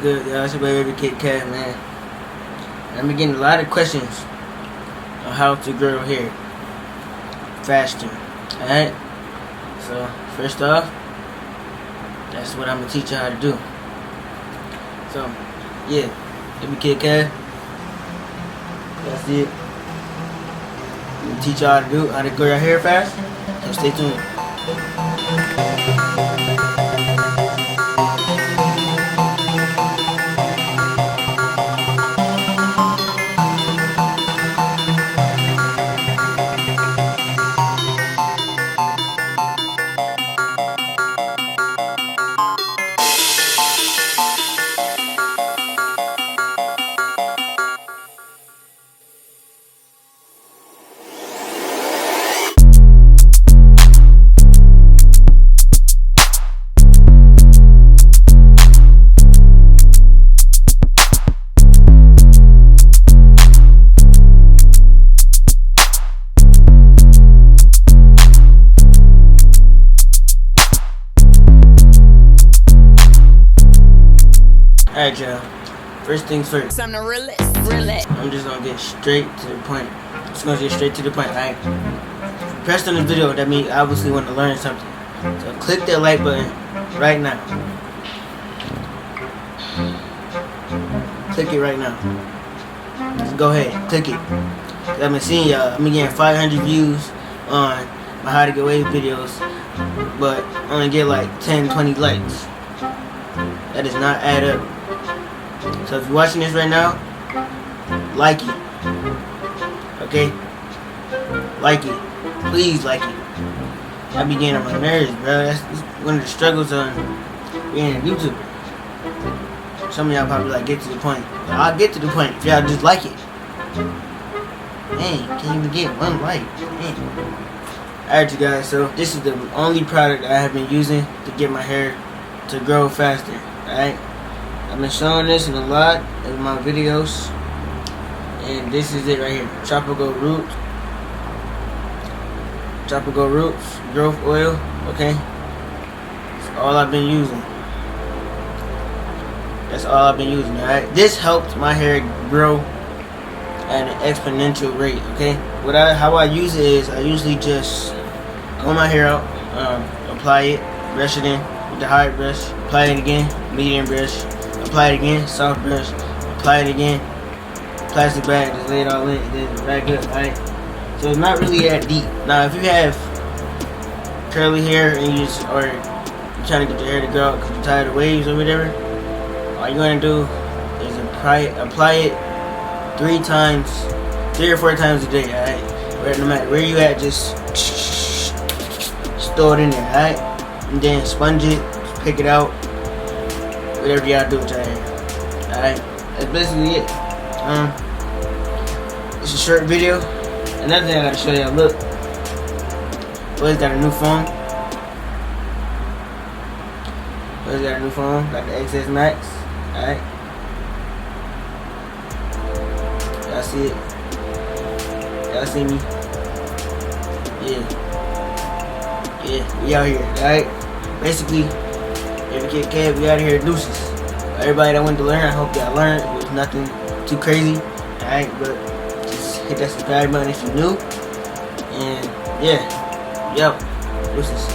Good, y'all. It's your boy Wavykid, man. I've been getting a lot of questions on how to grow hair faster. Alright? So, first off, that's what I'm going to teach you how to do. So, yeah. Wavykid, that's it. I'm going to teach you how to grow your hair fast. So, stay tuned. Alright, y'all. First things first. I'm the realest. I'm just gonna get straight to the point. Alright. Pressed on the video, that means I obviously want to learn something. So click that like button right now. Click it right now. Just go ahead, click it. I've been seeing y'all. I've been getting 500 views on my how to get wave videos, but only get like 10-20 likes. That does not add up. So if you're watching this right now, like it. Okay? Like it. Please like it. I be getting on my nerves, bro. That's one of the struggles on being a YouTuber. Some of y'all probably like get to the point. But I'll get to the point if y'all just like it. Man, can't even get one like. Man. Alright, you guys. So this is the only product I have been using to get my hair to grow faster. Alright? I've been showing this in a lot of my videos, and this is it right here. Tropical Roots Growth Oil. Okay, that's all I've been using. Alright, this helped my hair grow at an exponential rate. Okay, how I use it is I usually just comb my hair out, apply it, brush it in with the hard brush, apply it again, medium brush, apply it again, soft brush, apply it again, plastic bag, just lay it all in, and then back up, alright? So it's not really that deep. Now if you have curly hair and you're trying to get your hair to grow out because you're tired of waves or whatever, all you're going to do is apply it 3 or 4 times a day, alright? No matter where you at, just throw it in there, alright? And then sponge it, pick it out, whatever y'all do with your hair. Alright, that's basically it. It's a short video. Another thing I gotta show y'all, look. Boy's got a new phone. Got the XS Max. Alright. Y'all see it? Y'all see me? Yeah, we out here, alright? Basically, Wavykid, we out here, deuces. Everybody that went to learn, I hope y'all learned. It was nothing too crazy. Alright, but just hit that subscribe button if you're new. And yeah, deuces.